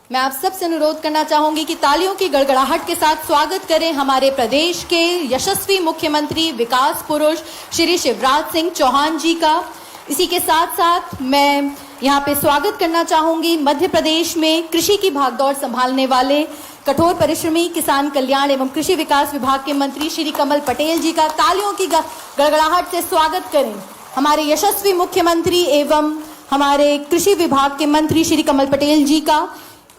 मैं आप सबसे अनुरोध करना चाहूंगी कि तालियों की गड़गड़ाहट के साथ स्वागत करें हमारे प्रदेश के यशस्वी मुख्यमंत्री विकास पुरुष श्री शिवराज सिंह चौहान जी का। इसी के साथ साथ मैं यहाँ पे स्वागत करना चाहूंगी मध्य प्रदेश में कृषि की भागदौड़ संभालने वाले कठोर परिश्रमी किसान कल्याण एवं कृषि विकास विभाग के मंत्री श्री कमल पटेल जी का। तालियों की गड़गड़ाहट से स्वागत करें हमारे यशस्वी मुख्यमंत्री एवं हमारे कृषि विभाग के मंत्री श्री कमल पटेल जी का।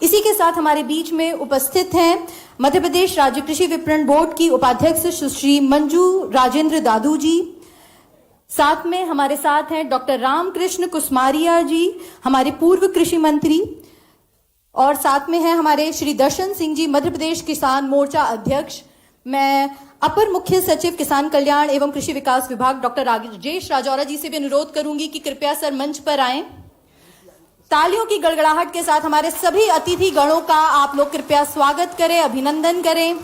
इसी के साथ हमारे बीच में उपस्थित हैं मध्य प्रदेश राज्य कृषि विपणन बोर्ड की उपाध्यक्ष सुश्री मंजू राजेंद्र दादू जी। साथ में हमारे साथ हैं डॉक्टर रामकृष्ण कुसमारिया जी, हमारे पूर्व कृषि मंत्री, और साथ में हैं हमारे श्री दर्शन सिंह जी, मध्य प्रदेश किसान मोर्चा अध्यक्ष। मैं अपर मुख्य सचिव किसान कल्याण एवं कृषि विकास विभाग डॉक्टर राजेश राजौरा जी से भी अनुरोध करूंगी कि कृपया सर मंच पर आएं। तालियों की गड़गड़ाहट के साथ हमारे सभी अतिथि गणों का आप लोग कृपया स्वागत करें, अभिनंदन करें।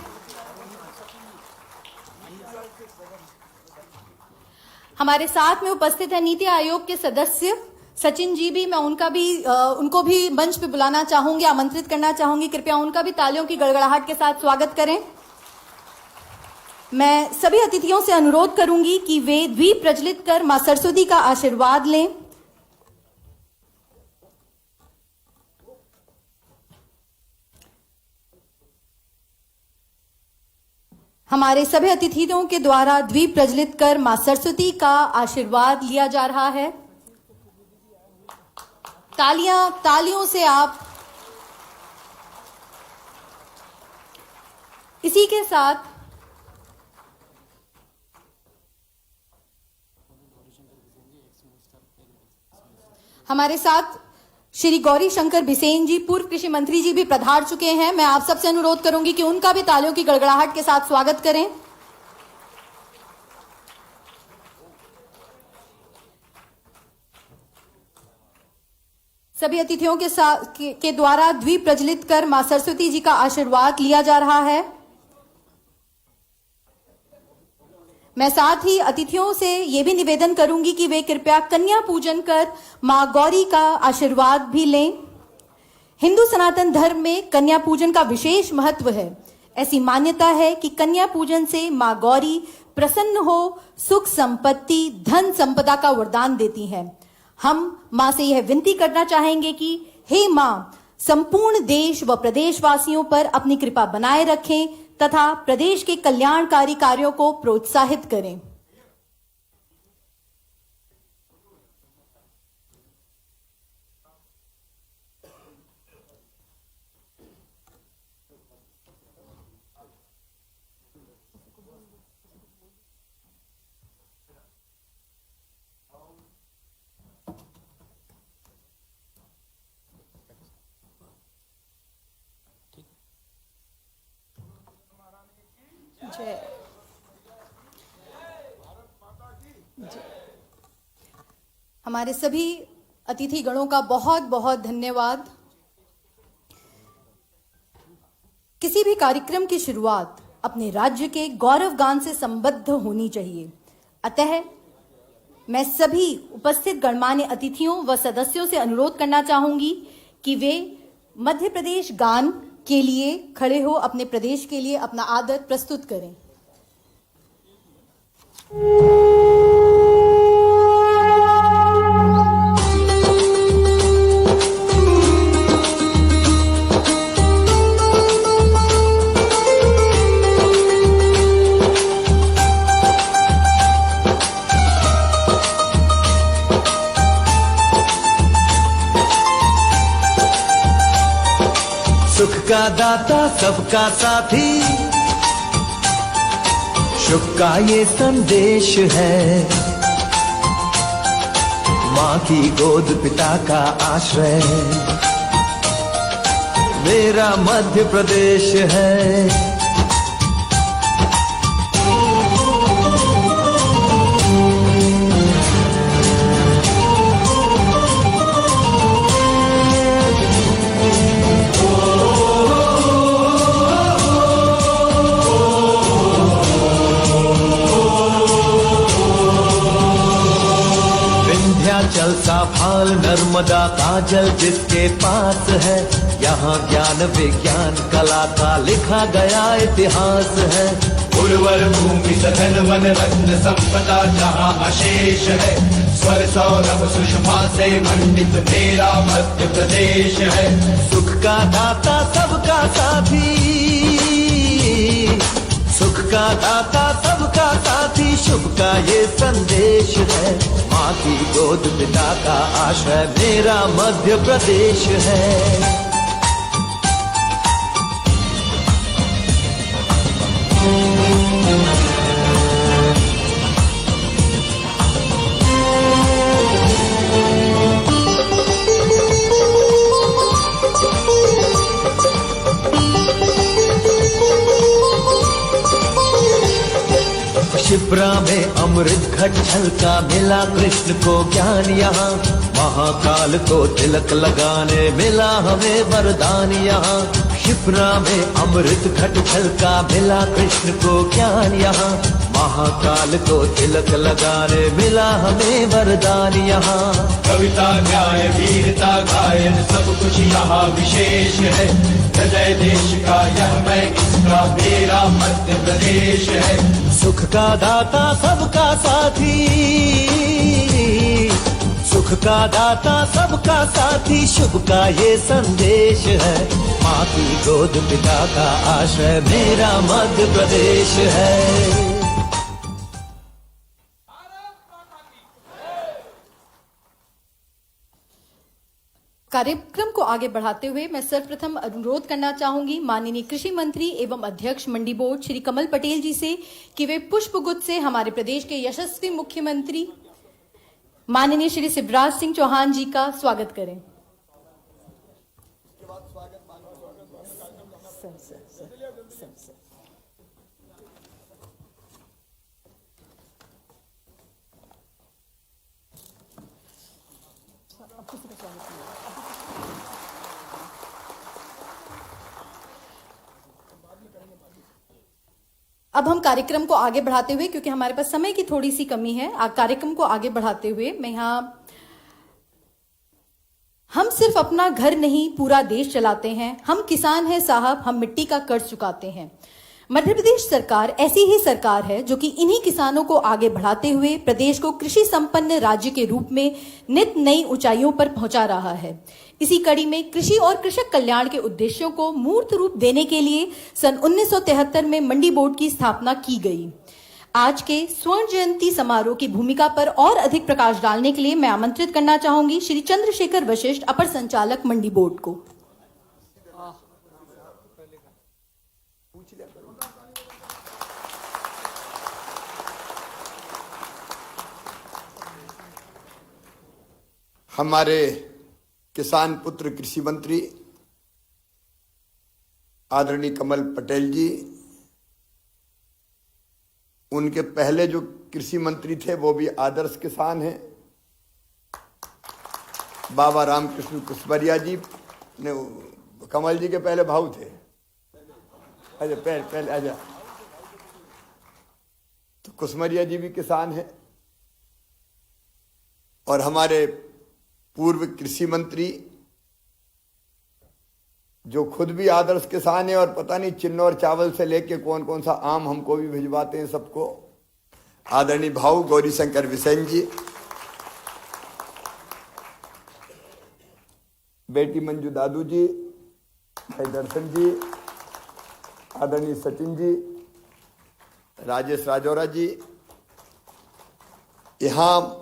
हमारे साथ में उपस्थित है नीति आयोग के सदस्य सचिन जी भी, मैं उनको भी मंच पे बुलाना चाहूंगी, आमंत्रित करना चाहूंगी। कृपया उनका भी तालियों की गड़गड़ाहट के साथ स्वागत करें। मैं सभी अतिथियों से अनुरोध करूंगी कि वे द्वीप प्रज्वलित कर मां सरस्वती का आशीर्वाद लें। हमारे सभी अतिथियों के द्वारा द्वीप प्रज्वलित कर मां सरस्वती का आशीर्वाद लिया जा रहा है। तालियों से आप। इसी के साथ हमारे साथ श्री गौरी शंकर बिसेन जी, पूर्व कृषि मंत्री जी भी पधार चुके हैं। मैं आप सबसे अनुरोध करूंगी कि उनका भी तालियों की गड़गड़ाहट के साथ स्वागत करें। सभी अतिथियों के द्वारा द्वीप प्रज्वलित कर मां सरस्वती जी का आशीर्वाद लिया जा रहा है। मैं साथ ही अतिथियों से यह भी निवेदन करूंगी कि वे कृपया कन्या पूजन कर मां गौरी का आशीर्वाद भी लें। हिंदू सनातन धर्म में कन्या पूजन का विशेष महत्व है। ऐसी मान्यता है कि कन्या पूजन से मां गौरी प्रसन्न हो सुख संपत्ति धन संपदा का वरदान देती हैं। हम मां से यह विनती करना चाहेंगे कि हे मां, संपूर्ण देश व प्रदेशवासियों पर अपनी कृपा बनाए रखें तथा प्रदेश के कल्याणकारी कार्यों को प्रोत्साहित करें। जय हमारे सभी अतिथि गणों का बहुत बहुत धन्यवाद। किसी भी कार्यक्रम की शुरुआत अपने राज्य के गौरव गान से संबद्ध होनी चाहिए। अतः मैं सभी उपस्थित गणमान्य अतिथियों व सदस्यों से अनुरोध करना चाहूंगी कि वे मध्य प्रदेश गान के लिए खड़े हो, अपने प्रदेश के लिए अपना आदर प्रस्तुत करें। सुख का दाता सबका साथी, शुभ का ये संदेश है। माँ की गोद पिता का आश्रय मेरा मध्य प्रदेश है। विंध्याचल सा फाल नर्मदा नर्मदा का जल जिसके पास है, यहाँ ज्ञान विज्ञान कला का लिखा गया इतिहास है। उर्वर भूमि सघन वन रत्न संपदा जहाँ अशेष है, स्वर सौरभ सुषमा से मंडित मेरा मध्य प्रदेश है। सुख का दाता सबका साथी, सुख का दाता सबका साथी, शुभ का ये संदेश है। माँ की गोद पिता का आश्रय मेरा मध्य प्रदेश है। शिप्रा में अमृत घट छलका मिला कृष्ण को ज्ञान यहाँ, महाकाल को तिलक लगाने मिला हमें वरदान यहाँ। शिप्रा में अमृत घट छलका मिला कृष्ण को ज्ञान यहाँ, महाकाल को तिलक लगाने मिला हमें वरदान यहाँ। कविता न्याय वीरता गायन सब कुछ यहाँ विशेष है। हृदय देश का यह मैं किसका मेरा मध्य प्रदेश है। सुख का दाता सबका साथी, सुख का दाता सबका साथी, शुभ का ये संदेश है। माँ की गोद पिता का आश्रय मेरा मध्य प्रदेश है। कार्यक्रम को आगे बढ़ाते हुए मैं सर्वप्रथम अनुरोध करना चाहूंगी माननीय कृषि मंत्री एवं अध्यक्ष मंडी बोर्ड श्री कमल पटेल जी से कि वे पुष्पगुच्छ से हमारे प्रदेश के यशस्वी मुख्यमंत्री माननीय श्री शिवराज सिंह चौहान जी का स्वागत करें। अब हम कार्यक्रम को आगे बढ़ाते हुए, क्योंकि हमारे पास समय की थोड़ी सी कमी है, कार्यक्रम को आगे बढ़ाते हुए मैं हम सिर्फ अपना घर नहीं पूरा देश चलाते हैं, हम किसान हैं साहब, हम मिट्टी का कर्ज चुकाते हैं। मध्य प्रदेश सरकार ऐसी ही सरकार है जो कि इन्हीं किसानों को आगे बढ़ाते हुए प्रदेश को कृषि संपन्न राज्य के रूप में नित नई ऊंचाइयों पर पहुंचा रहा है। इसी कड़ी में कृषि और कृषक कल्याण के उद्देश्यों को मूर्त रूप देने के लिए सन 1973 में मंडी बोर्ड की स्थापना की गई। आज के स्वर्ण जयंती समारोह की भूमिका पर और अधिक प्रकाश डालने के लिए मैं आमंत्रित करना चाहूंगी श्री चंद्रशेखर वशिष्ठ, अपर संचालक मंडी बोर्ड को। हमारे किसान पुत्र कृषि मंत्री आदरणीय कमल पटेल जी, उनके पहले जो कृषि मंत्री थे वो भी आदर्श किसान हैं। बाबा रामकृष्ण कुशमरिया जी ने, कमल जी के पहले भाऊ थे। अच्छा पहले आजा, तो कुशमरिया जी भी किसान हैं। और हमारे पूर्व कृषि मंत्री जो खुद भी आदर्श किसान है और पता नहीं चिन्नौर चावल से लेके कौन कौन सा आम हमको भी भिजवाते हैं सबको, आदरणीय भाऊ गौरी शंकर बिसेन जी, बेटी मंजू दादू जी, भाई दर्शन जी, आदरणीय सचिन जी, राजेश राजौरा जी, यहाँ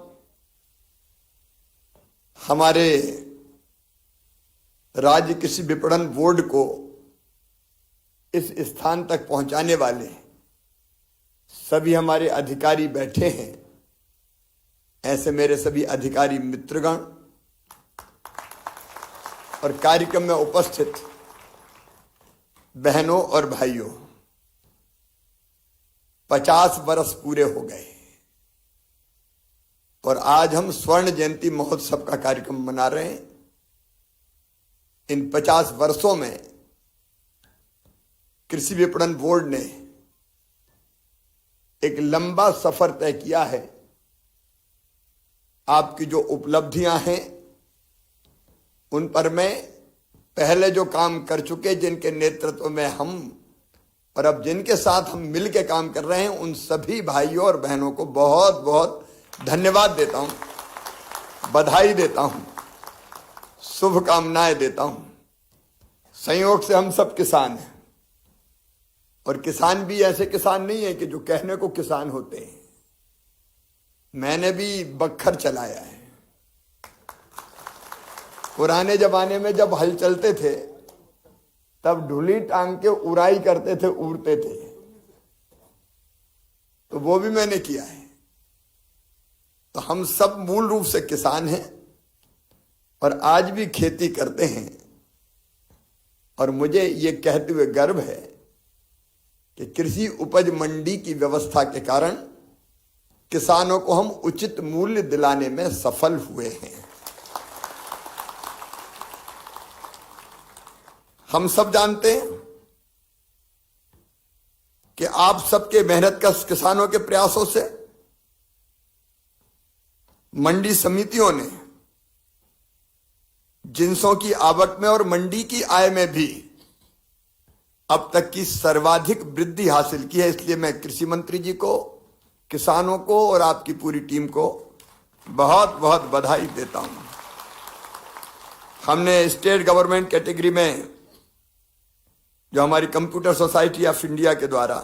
हमारे राज्य कृषि विपणन बोर्ड को इस स्थान तक पहुंचाने वाले सभी हमारे अधिकारी बैठे हैं। ऐसे मेरे सभी अधिकारी मित्रगण और कार्यक्रम में उपस्थित बहनों और भाइयों, 50 वर्ष पूरे हो गए और आज हम स्वर्ण जयंती महोत्सव का कार्यक्रम मना रहे हैं। इन 50 वर्षों में कृषि विपणन बोर्ड ने एक लंबा सफर तय किया है। आपकी जो उपलब्धियां हैं उन पर मैं पहले जो काम कर चुके, जिनके नेतृत्व में हम और अब जिनके साथ हम मिल के काम कर रहे हैं, उन सभी भाइयों और बहनों को बहुत बहुत धन्यवाद देता हूं, बधाई देता हूं, शुभकामनाएं देता हूं। संयोग से हम सब किसान हैं, और किसान भी ऐसे किसान नहीं है कि जो कहने को किसान होते हैं। मैंने भी बखर चलाया है। पुराने जमाने में जब हल चलते थे तब ढूली टांग के उड़ाई करते थे, उड़ते थे, तो वो भी मैंने किया है। तो हम सब मूल रूप से किसान हैं और आज भी खेती करते हैं। और मुझे ये कहते हुए गर्व है कि कृषि उपज मंडी की व्यवस्था के कारण किसानों को हम उचित मूल्य दिलाने में सफल हुए हैं। हम सब जानते हैं कि आप सबके मेहनत का किसानों के प्रयासों से मंडी समितियों ने जिंसों की आवक में और मंडी की आय में भी अब तक की सर्वाधिक वृद्धि हासिल की है। इसलिए मैं कृषि मंत्री जी को, किसानों को और आपकी पूरी टीम को बहुत बहुत बधाई देता हूं। हमने स्टेट गवर्नमेंट कैटेगरी में जो हमारी कंप्यूटर सोसाइटी ऑफ इंडिया के द्वारा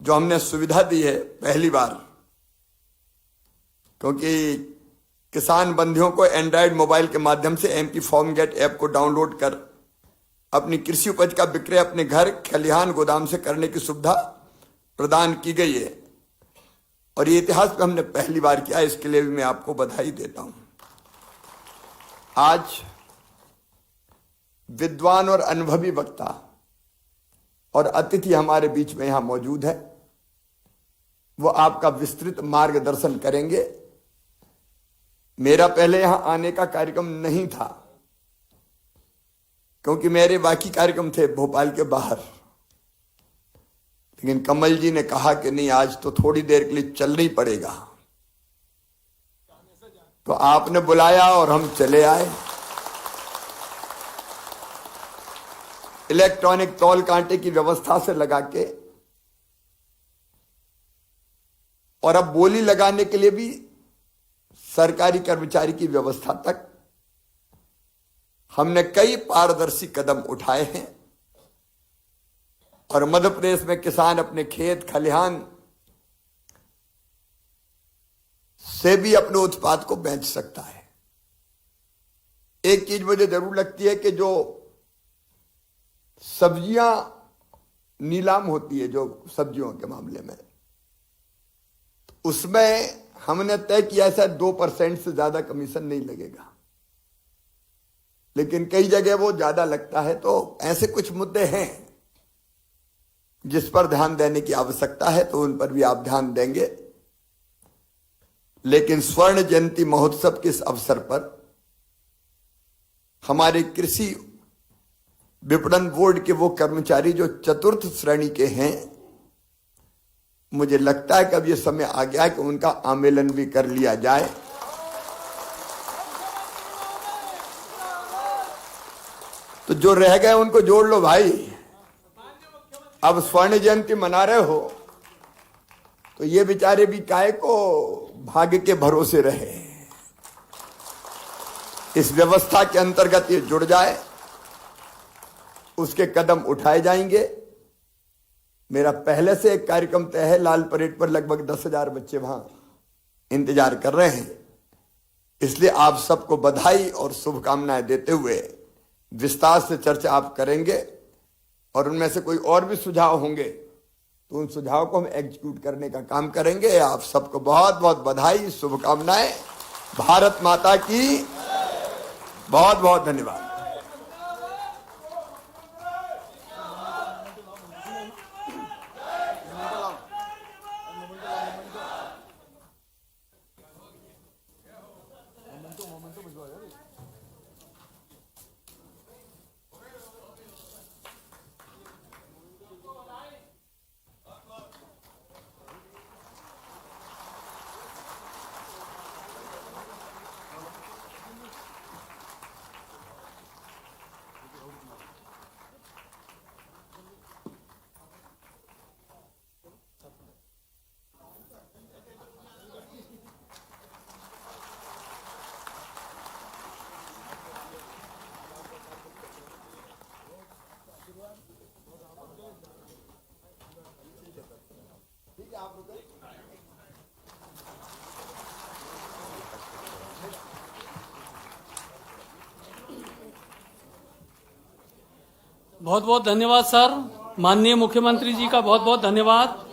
जो हमने सुविधा दी है पहली बार, क्योंकि किसान बंधुओं को एंड्रॉयड मोबाइल के माध्यम से एमपी फार्म गेट ऐप को डाउनलोड कर अपनी कृषि उपज का विक्रय अपने घर, खलिहान, गोदाम से करने की सुविधा प्रदान की गई है। और ये इतिहास में हमने पहली बार किया, इसके लिए भी मैं आपको बधाई देता हूं। आज विद्वान और अनुभवी वक्ता और अतिथि हमारे बीच में यहां मौजूद है। वो आपका विस्तृत मार्गदर्शन करेंगे। मेरा पहले यहां आने का कार्यक्रम नहीं था, क्योंकि मेरे बाकी कार्यक्रम थे भोपाल के बाहर। लेकिन कमल जी ने कहा कि नहीं, आज तो थोड़ी देर के लिए चलना ही पड़ेगा। तो आपने बुलाया और हम चले आए। इलेक्ट्रॉनिक तौल कांटे की व्यवस्था से लगा के, और अब बोली लगाने के लिए भी सरकारी कर्मचारी की व्यवस्था तक हमने कई पारदर्शी कदम उठाए हैं। और मध्य प्रदेश में किसान अपने खेत खलिहान से भी अपने उत्पाद को बेच सकता है। एक चीज मुझे जरूर लगती है कि जो सब्जियां नीलाम होती है, जो सब्जियों के मामले में, उसमें हमने तय किया था 2% से ज्यादा कमीशन नहीं लगेगा, लेकिन कई जगह वो ज्यादा लगता है। तो ऐसे कुछ मुद्दे हैं जिस पर ध्यान देने की आवश्यकता है, तो उन पर भी आप ध्यान देंगे। लेकिन स्वर्ण जयंती महोत्सव के इस अवसर पर हमारे कृषि विपणन बोर्ड के वो कर्मचारी जो चतुर्थ श्रेणी के हैं, मुझे लगता है कि अब ये समय आ गया है कि उनका आमेलन भी कर लिया जाए। तो जो रह गए उनको जोड़ लो भाई। अब स्वर्ण जयंती मना रहे हो तो ये बेचारे भी काहे को भाग्य के भरोसे रहे। इस व्यवस्था के अंतर्गत ये जुड़ जाए, उसके कदम उठाए जाएंगे। मेरा पहले से एक कार्यक्रम तय है, लाल परेड पर लगभग 10,000 बच्चे वहां इंतजार कर रहे हैं। इसलिए आप सबको बधाई और शुभकामनाएं देते हुए विस्तार से चर्चा आप करेंगे, और उनमें से कोई और भी सुझाव होंगे तो उन सुझाव को हम एग्जीक्यूट करने का काम करेंगे। आप सबको बहुत बहुत बधाई, शुभकामनाएं। भारत माता की बहुत बहुत धन्यवाद। बहुत बहुत धन्यवाद सर। माननीय मुख्यमंत्री जी का बहुत बहुत धन्यवाद।